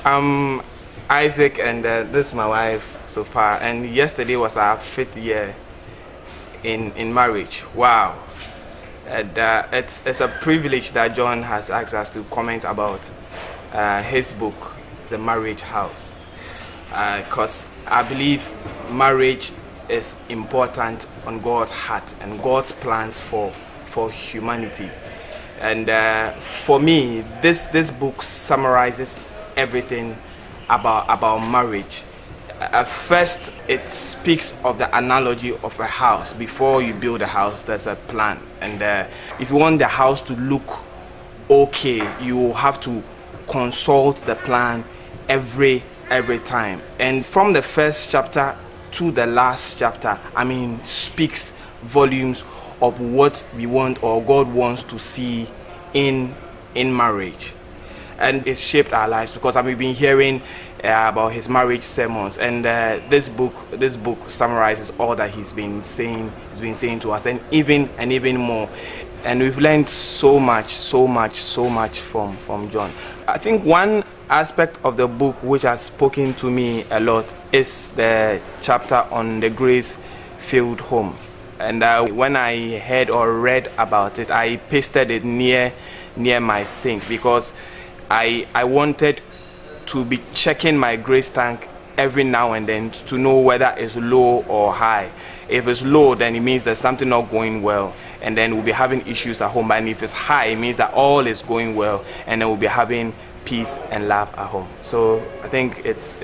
I'm Isaac, and this is my wife so far. And yesterday was our 5th year in marriage. Wow! And it's a privilege that John has asked us to comment about his book, The Marriage House, because I believe marriage is important on God's heart and God's plans for humanity. And for me, this book summarizes everything about marriage. First, it speaks of the analogy of a house. Before you build a house, there's a plan. And if you want the house to look okay, you have to consult the plan every time. And from the first chapter to the last chapter, speaks volumes of what we want or God wants to see in marriage. And it shaped our lives because we've been hearing about his marriage sermons, and this book summarizes all that he's been saying to us, and even more. And we've learned so much from John. I think one aspect of the book which has spoken to me a lot is the chapter on the grace-filled home. And when I heard or read about it, I pasted it near my sink because I wanted to be checking my grace tank every now and then to know whether it's low or high. If it's low, then it means there's something not going well, and then we'll be having issues at home. And if it's high, it means that all is going well, and then we'll be having peace and love at home. So I think it's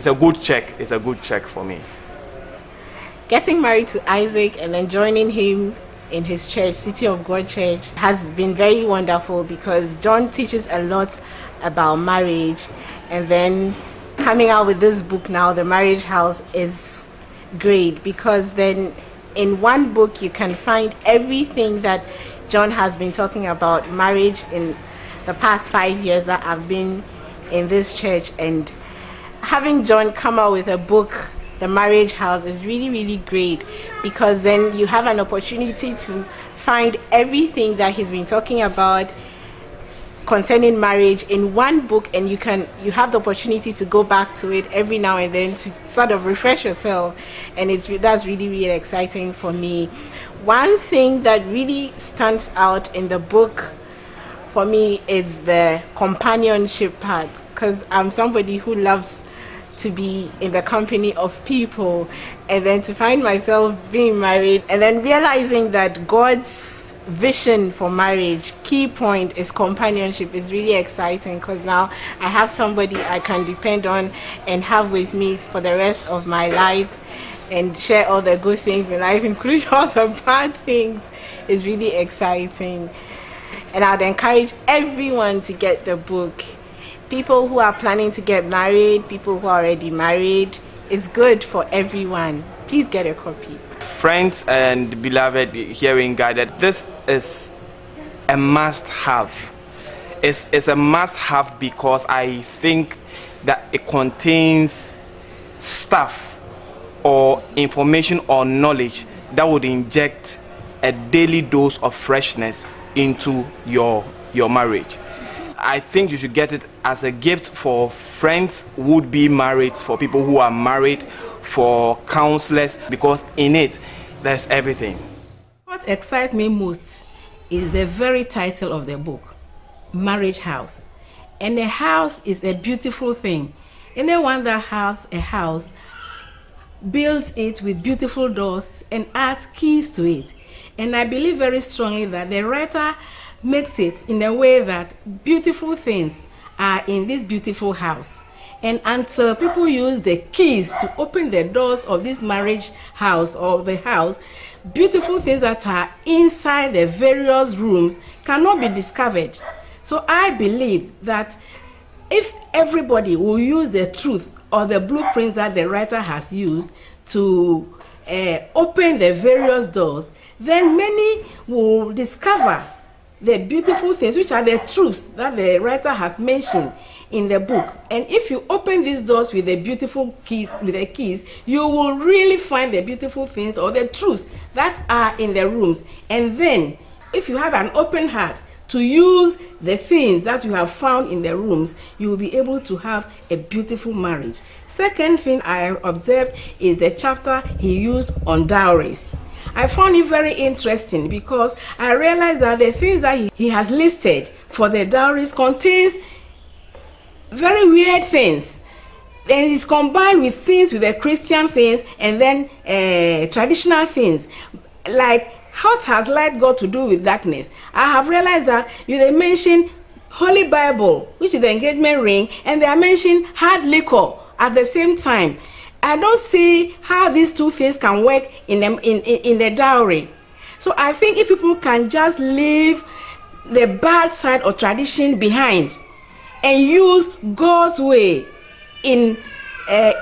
a good check. It's a good check for me. Getting married to Isaac and then joining him in his church, City of God Church, has been very wonderful because John teaches a lot about marriage, and then coming out with this book now, The Marriage House, is great because then in one book you can find everything that John has been talking about marriage in the past 5 years that I've been in this church. And having John come out with a book, The Marriage House, is really great because then you have an opportunity to find everything that he's been talking about concerning marriage in one book, and you have the opportunity to go back to it every now and then to sort of refresh yourself, and that's really exciting for me. One thing that really stands out in the book for me is the companionship part, because I'm somebody who loves to be in the company of people, and then to find myself being married and then realizing that God's vision for marriage, key point is companionship, is really exciting because now I have somebody I can depend on and have with me for the rest of my life and share all the good things in life, including all the bad things. Is really exciting. And I'd encourage everyone to get the book. People who are planning to get married, people who are already married, it's good for everyone. Please get a copy. Friends and beloved hearing guided, this is a must-have. It's a must-have because I think that it contains stuff or information or knowledge that would inject a daily dose of freshness into your marriage. I think you should get it as a gift for friends who would be married, for people who are married, for counselors, because in it there's everything. What excites me most is the very title of the book, Marriage House. And a house is a beautiful thing. Anyone that has a house builds it with beautiful doors and adds keys to it. And I believe very strongly that the writer makes it in a way that beautiful things are in this beautiful house. And until people use the keys to open the doors of this marriage house or the house, beautiful things that are inside the various rooms cannot be discovered. So I believe that if everybody will use the truth or the blueprints that the writer has used to open the various doors, then many will discover the beautiful things, which are the truths that the writer has mentioned in the book. And if you open these doors with the beautiful keys, you will really find the beautiful things or the truths that are in the rooms. And then, if you have an open heart to use the things that you have found in the rooms, you will be able to have a beautiful marriage. Second thing I observed is the chapter he used on dowries. I found it very interesting because I realized that the things that he has listed for the dowries contains very weird things. And it's combined with things, with the Christian things, and then traditional things. Like, what has light got to do with darkness? I have realized that they mention Holy Bible, which is the engagement ring, and they are mentioning hard liquor at the same time. I don't see how these two things can work in the dowry. So I think if people can just leave the bad side of tradition behind and use God's way in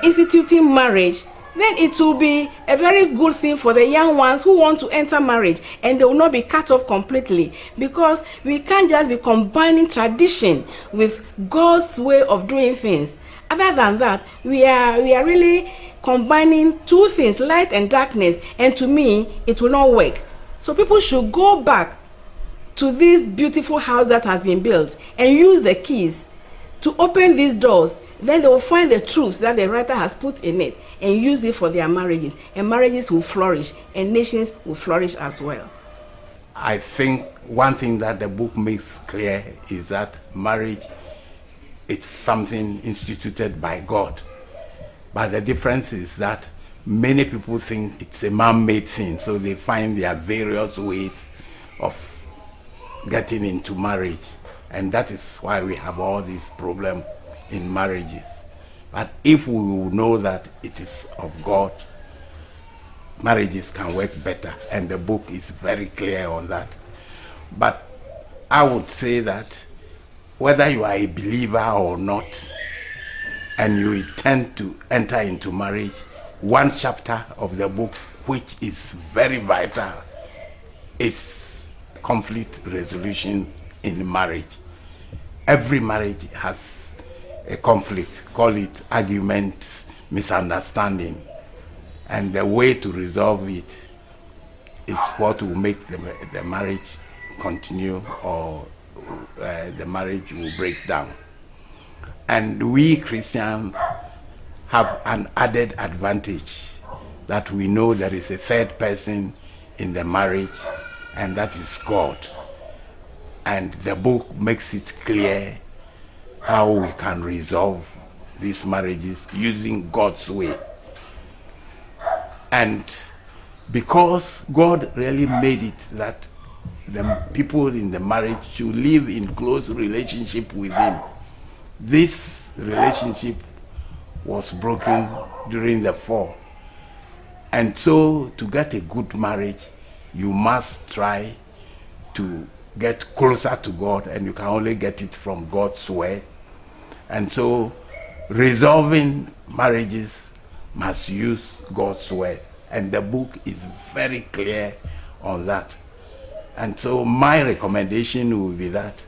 instituting marriage, then it will be a very good thing for the young ones who want to enter marriage, and they will not be cut off completely, because we can't just be combining tradition with God's way of doing things. Other than that, we are really combining two things, light and darkness, and to me, it will not work. So people should go back to this beautiful house that has been built and use the keys to open these doors. Then they will find the truths that the writer has put in it and use it for their marriages. And marriages will flourish, and nations will flourish as well. I think one thing that the book makes clear is that marriage, it's something instituted by God. But the difference is that many people think it's a man-made thing, so they find there are various ways of getting into marriage. And that is why we have all these problems in marriages. But if we will know that it is of God, marriages can work better, and the book is very clear on that. But I would say that whether you are a believer or not, and you intend to enter into marriage, one chapter of the book which is very vital is conflict resolution in marriage. Every marriage has a conflict, call it argument, misunderstanding, and the way to resolve it is what will make the marriage continue, or the marriage will break down. And we Christians have an added advantage, that we know there is a third person in the marriage, and that is God. And the book makes it clear how we can resolve these marriages using God's way. And because God really made it that the people in the marriage should live in close relationship with Him, this relationship was broken during the fall. And so to get a good marriage, you must try to get closer to God, and you can only get it from God's word. And so resolving marriages must use God's word, and the book is very clear on that. And so my recommendation will be that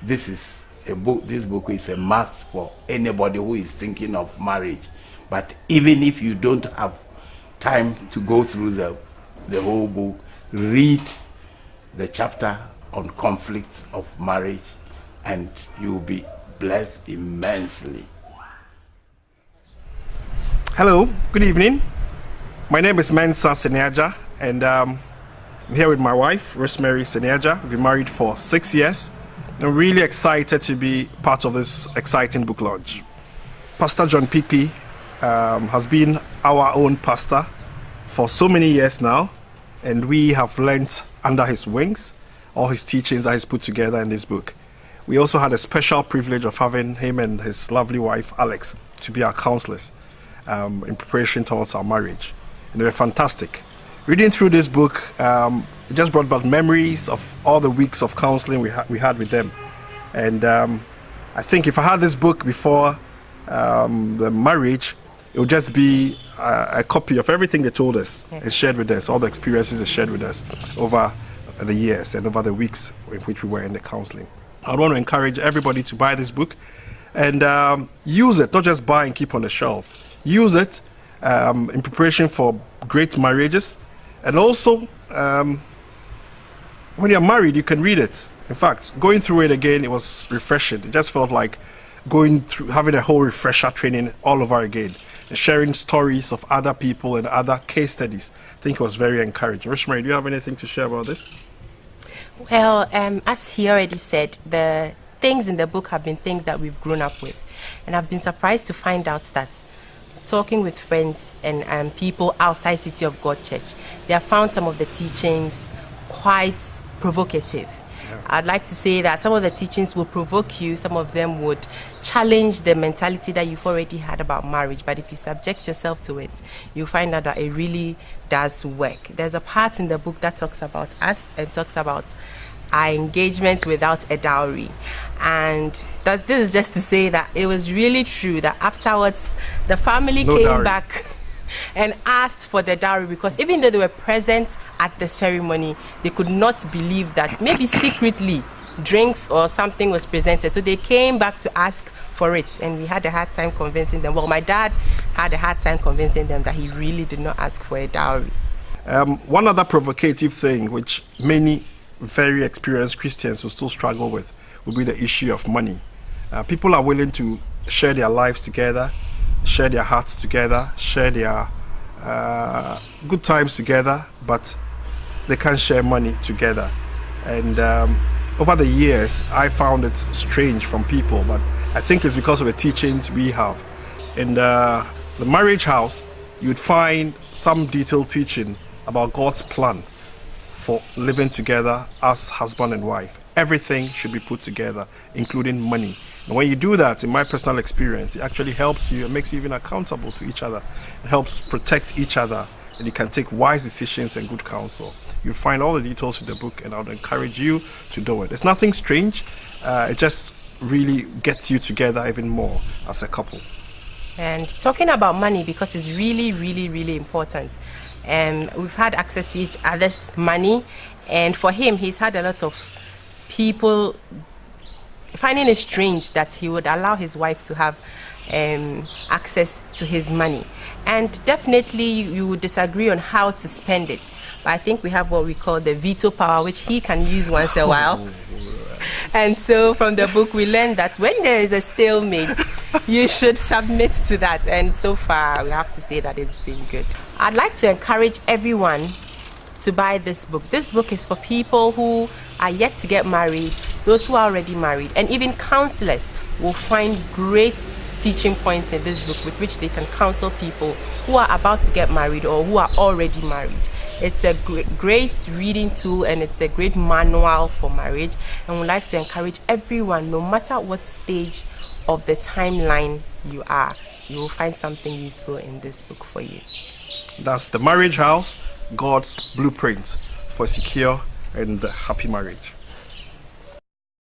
this book is a must for anybody who is thinking of marriage. But even if you don't have time to go through the whole book, read the chapter on conflicts of marriage, and you'll be blessed immensely. Hello, good evening. My name is Mensa Seneaja, and I'm here with my wife, Rosemary Seneaja. We've been married for 6 years. I'm really excited to be part of this exciting book launch. Pastor John Kpikpi has been our own pastor for so many years now, and we have learnt under his wings all his teachings that he's put together in this book. We also had a special privilege of having him and his lovely wife, Alex, to be our counselors in preparation towards our marriage. And they were fantastic. Reading through this book, it just brought back memories of all the weeks of counseling we had with them. And I think if I had this book before the marriage, it would just be a copy of everything they told us and shared with us, all the experiences they shared with us over the years and over the weeks in which we were in the counseling. I want to encourage everybody to buy this book and use it, not just buy and keep on the shelf. Use it in preparation for great marriages. And also, when you're married, you can read it In fact, going through it again, it was refreshing. It just felt like going through, having a whole refresher training all over again, and sharing stories of other people and other case studies. I think it was very encouraging. Rosemary, do you have anything to share about this? Well, as he already said, the things in the book have been things that we've grown up with. And I've been surprised to find out that talking with friends and people outside City of God Church, they have found some of the teachings quite provocative. I'd like to say that some of the teachings will provoke you, some of them would challenge the mentality that you've already had about marriage, but if you subject yourself to it, you'll find out that it really does work. There's a part in the book that talks about us and talks about our engagement without a dowry. And this is just to say that it was really true that afterwards the family came back and asked for the dowry, because even though they were present at the ceremony, they could not believe that maybe secretly drinks or something was presented. So they came back to ask for it, and we had a hard time convincing them. Well, my dad had a hard time convincing them that he really did not ask for a dowry. One other provocative thing which many very experienced Christians will still struggle with will be the issue of money. People are willing to share their lives together, share their hearts together, share their good times together, but they can't share money together. And over the years, I found it strange from people, but I think it's because of the teachings we have. In the marriage house, you'd find some detailed teaching about God's plan for living together as husband and wife. Everything should be put together, including money. And when you do that, in my personal experience, it actually helps you and makes you even accountable to each other. It helps protect each other, and you can take wise decisions and good counsel. You'll find all the details in the book, and I would encourage you to do it. It's nothing strange. It just really gets you together even more as a couple. And talking about money, because it's really, really, really important. We've had access to each other's money, and for him, he's had a lot of people finding it strange that he would allow his wife to have access to his money. And definitely you would disagree on how to spend it. But I think we have what we call the veto power, which he can use once a while. And so from the book, we learned that when there is a stalemate, you should submit to that. And so far, we have to say that it's been good. I'd like to encourage everyone to buy this book. This book is for people who are yet to get married, those who are already married, and even counselors will find great teaching points in this book with which they can counsel people who are about to get married or who are already married. It's a great reading tool, and it's a great manual for marriage, and we'd like to encourage everyone, no matter what stage of the timeline you are, you will find something useful in this book for you. That's The Marriage House, God's Blueprint for Secure and Happy Marriage.